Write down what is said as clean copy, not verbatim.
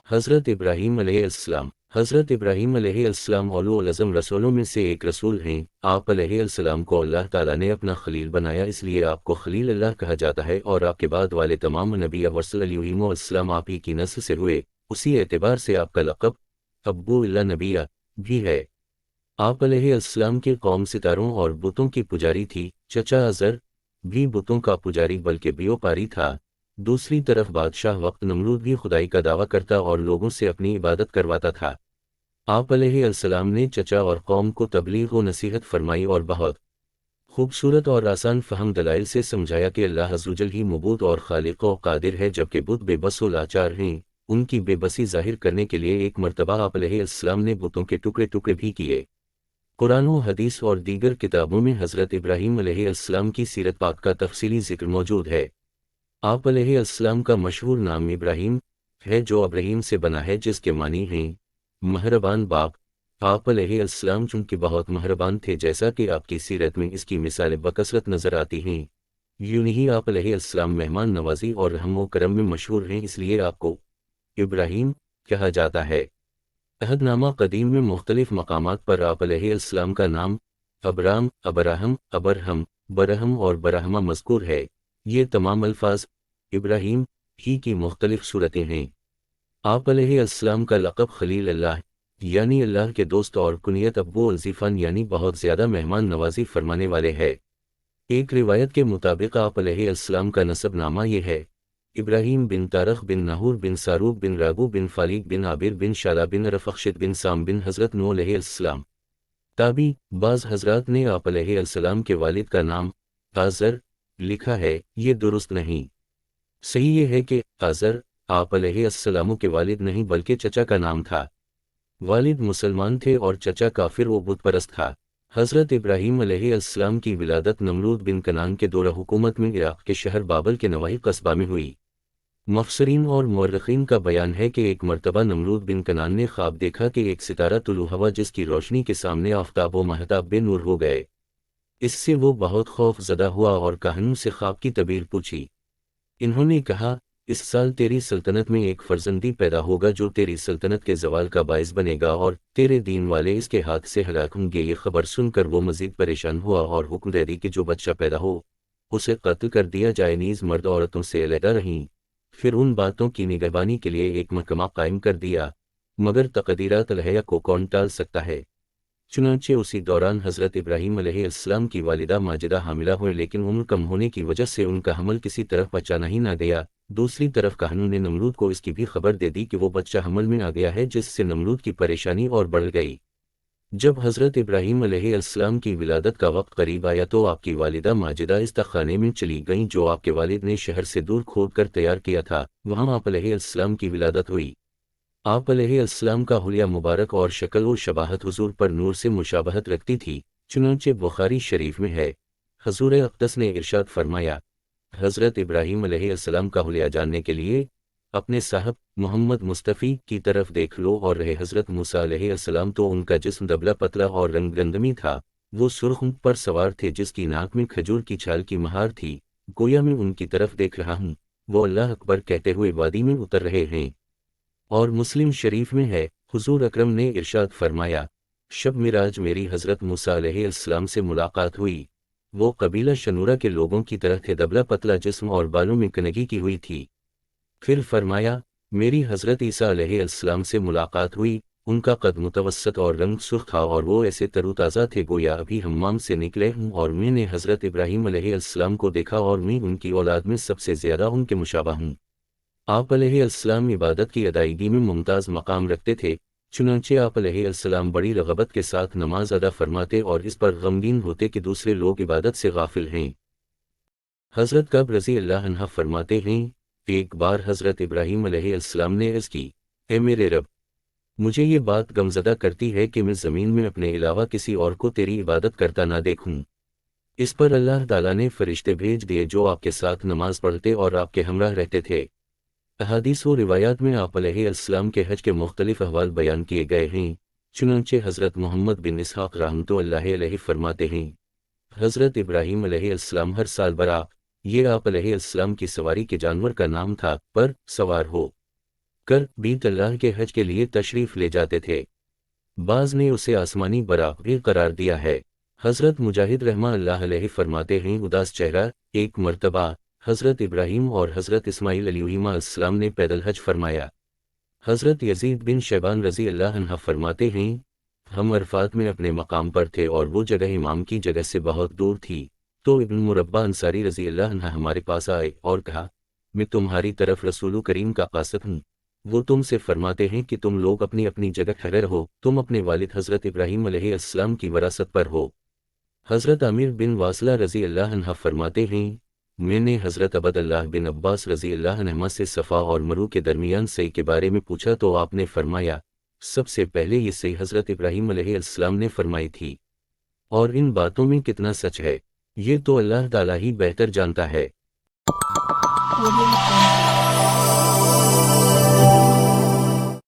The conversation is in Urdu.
حضرت ابراہیم علیہ السلام۔ حضرت ابراہیم علیہ السلام اولو العزم رسولوں میں سے ایک رسول ہیں۔ آپ علیہ السلام کو اللہ تعالیٰ نے اپنا خلیل بنایا، اس لیے آپ کو خلیل اللہ کہا جاتا ہے، اور آپ کے بعد والے تمام نبی ورسل علیہم السلام آپ ہی کی نسل سے ہوئے، اسی اعتبار سے آپ کا لقب ابو اللہ نبیہ بھی ہے۔ آپ علیہ السلام کی قوم ستاروں اور بتوں کی پجاری تھی۔ چچا ازر بھی بتوں کا پجاری بلکہ بیوپاری تھا۔ دوسری طرف بادشاہ وقت نمرود بھی خدائی کا دعویٰ کرتا اور لوگوں سے اپنی عبادت کرواتا تھا۔ آپ علیہ السلام نے چچا اور قوم کو تبلیغ و نصیحت فرمائی اور بہت خوبصورت اور آسان فہم دلائل سے سمجھایا کہ اللہ عزوجل ہی معبود اور خالق و قادر ہے، جبکہ بت بے بس و لاچار ہیں۔ ان کی بے بسی ظاہر کرنے کے لیے ایک مرتبہ آپ علیہ السلام نے بتوں کے ٹکڑے ٹکڑے بھی کیے۔ قرآن و حدیث اور دیگر کتابوں میں حضرت ابراہیم علیہ السلام کی سیرت پاک کا تفصیلی ذکر موجود ہے۔ آپ علیہ السلام کا مشہور نام ابراہیم ہے، جو ابراہیم سے بنا ہے، جس کے معنی ہیں مہربان باپ۔ آپ علیہ السلام چونکہ بہت مہربان تھے، جیسا کہ آپ کی سیرت میں اس کی مثالیں بکثرت نظر آتی ہیں۔ یوں ہی آپ علیہ السلام مہمان نوازی اور رحم و کرم میں مشہور ہیں، اس لیے آپ کو ابراہیم کہا جاتا ہے۔ عہد نامہ قدیم میں مختلف مقامات پر آپ علیہ السلام کا نام ابرام، ابراہم، ابرہم، برہم اور برہمہ مذکور ہے۔ یہ تمام الفاظ ابراہیم ہی کی مختلف صورتیں ہیں۔ آپ علیہ السلام کا لقب خلیل اللہ یعنی اللہ کے دوست اور کنیت ابو الضیفان یعنی بہت زیادہ مہمان نوازی فرمانے والے ہے۔ ایک روایت کے مطابق آپ علیہ السلام کا نسب نامہ یہ ہے: ابراہیم بن تارخ بن ناہور بن ساروق بن راگو بن فالیق بن عابر بن شالا بن رفخشت بن سام بن حضرت نوح علیہ السلام۔ تابعی: بعض حضرات نے آپ علیہ السلام کے والد کا نام آزر لکھا ہے، یہ درست نہیں۔ صحیح یہ ہے کہ آزر آپ علیہ السلام کے والد نہیں بلکہ چچا کا نام تھا۔ والد مسلمان تھے اور چچا کافر و بت پرست تھا۔ حضرت ابراہیم علیہ السلام کی ولادت نمرود بن کنعان کے دور حکومت میں عراق کے شہر بابل کے نواحی قصبہ میں ہوئی۔ مفسرین اور مورخین کا بیان ہے کہ ایک مرتبہ نمرود بن کنعان نے خواب دیکھا کہ ایک ستارہ طلوع ہوا، جس کی روشنی کے سامنے آفتاب و مہتاب بے نور ہو گئے۔ اس سے وہ بہت خوف زدہ ہوا اور کاہنوں سے خواب کی تعبیر پوچھی۔ انہوں نے کہا، اس سال تیری سلطنت میں ایک فرزندی پیدا ہوگا جو تیری سلطنت کے زوال کا باعث بنے گا، اور تیرے دین والے اس کے ہاتھ سے ہلاک ہوں گے۔ یہ خبر سن کر وہ مزید پریشان ہوا اور حکم دے دی کہ جو بچہ پیدا ہو اسے قتل کر دیا جائے، نیز مرد عورتوں سے علیحدہ رہیں۔ پھر ان باتوں کی نگہبانی کے لیے ایک محکمہ قائم کر دیا، مگر تقدیرات الہیہ کو کون ٹال سکتا ہے؟ چنانچہ اسی دوران حضرت ابراہیم علیہ السلام کی والدہ ماجدہ حاملہ ہوئے، لیکن عمر کم ہونے کی وجہ سے ان کا حمل کسی طرف بچانا ہی نہ گیا۔ دوسری طرف کاہنوں نے نمرود کو اس کی بھی خبر دے دی کہ وہ بچہ حمل میں آ گیا ہے، جس سے نمرود کی پریشانی اور بڑھ گئی۔ جب حضرت ابراہیم علیہ السلام کی ولادت کا وقت قریب آیا تو آپ کی والدہ ماجدہ اس تخانے میں چلی گئیں جو آپ کے والد نے شہر سے دور کھود کر تیار کیا تھا۔ وہاں آپ علیہ السلام کی ولادت ہوئی۔ آپ علیہ السلام کا حلیہ مبارک اور شکل و شباہت حضور پر نور سے مشابہت رکھتی تھی، چنانچہ بخاری شریف میں ہے، حضور اقدس نے ارشاد فرمایا، حضرت ابراہیم علیہ السلام کا حلیہ جاننے کے لیے اپنے صاحب محمد مصطفی کی طرف دیکھ لو، اور رہے حضرت موسیٰ علیہ السلام تو ان کا جسم دبلا پتلا اور رنگ گندمی تھا، وہ سرخ اونٹ پر سوار تھے جس کی ناک میں کھجور کی چھال کی مہار تھی، گویا میں ان کی طرف دیکھ رہا ہوں، وہ اللہ اکبر کہتے ہوئے وادی میں اتر رہے ہیں۔ اور مسلم شریف میں ہے، حضور اکرم نے ارشاد فرمایا، شب معراج میری حضرت موسیٰ علیہ السلام سے ملاقات ہوئی، وہ قبیلہ شنورہ کے لوگوں کی طرح تھے، دبلا پتلا جسم اور بالوں میں کنگھی کی ہوئی تھی۔ پھر فرمایا، میری حضرت عیسیٰ علیہ السلام سے ملاقات ہوئی، ان کا قد متوسط اور رنگ سرخ تھا، اور وہ ایسے تر و تازہ تھے گویا ابھی حمام سے نکلے ہوں، اور میں نے حضرت ابراہیم علیہ السلام کو دیکھا، اور میں ان کی اولاد میں سب سے زیادہ ان کے مشابہ ہوں۔ آپ علیہ السلام عبادت کی ادائیگی میں ممتاز مقام رکھتے تھے، چنانچہ آپ علیہ السلام بڑی رغبت کے ساتھ نماز ادا فرماتے اور اس پر غمگین ہوتے کہ دوسرے لوگ عبادت سے غافل ہیں۔ حضرت کعب رضی اللہ عنہ فرماتے ہیں، ایک بار حضرت ابراہیم علیہ السلام نے عرض کی، اے میرے رب، مجھے یہ بات غمزدہ کرتی ہے کہ میں زمین میں اپنے علاوہ کسی اور کو تیری عبادت کرتا نہ دیکھوں۔ اس پر اللہ تعالیٰ نے فرشتے بھیج دیے جو آپ کے ساتھ نماز پڑھتے اور آپ کے ہمراہ رہتے تھے۔ احادیث و روایات میں آپ علیہ السلام کے حج کے مختلف احوال بیان کیے گئے ہیں، چنانچہ حضرت محمد بن اسحاق رحمۃ اللہ علیہ فرماتے ہیں، حضرت ابراہیم علیہ السلام ہر سال براق، یہ آپ علیہ السلام کی سواری کے جانور کا نام تھا، پر سوار ہو کر بیت اللہ کے حج کے لیے تشریف لے جاتے تھے۔ بعض نے اسے آسمانی برابری قرار دیا ہے۔ حضرت مجاہد رحمہ اللہ علیہ فرماتے ہیں اداس چہرہ، ایک مرتبہ حضرت ابراہیم اور حضرت اسماعیل علیہما السلام نے پیدل حج فرمایا۔ حضرت یزید بن شیبان رضی اللہ عنہ فرماتے ہیں ہم عرفات میں اپنے مقام پر تھے اور وہ جگہ امام کی جگہ سے بہت دور تھی، تو ابن مربع انصاری رضی اللہ عنہ ہمارے پاس آئے اور کہا میں تمہاری طرف رسول کریم کا قاصد ہوں۔ وہ تم سے فرماتے ہیں کہ تم لوگ اپنی اپنی جگہ کھڑے رہو، تم اپنے والد حضرت ابراہیم علیہ السلام کی وراثت پر ہو۔ حضرت عامر بن واصلہ رضی اللہ عنہ فرماتے ہیں میں نے حضرت عبد اللہ بن عباس رضی اللہ عنہما سے صفا اور مرو کے درمیان صحیح کے بارے میں پوچھا تو آپ نے فرمایا سب سے پہلے یہ صحیح حضرت ابراہیم علیہ السلام نے فرمائی تھی، اور ان باتوں میں کتنا سچ ہے یہ تو اللہ تعالیٰ ہی بہتر جانتا ہے۔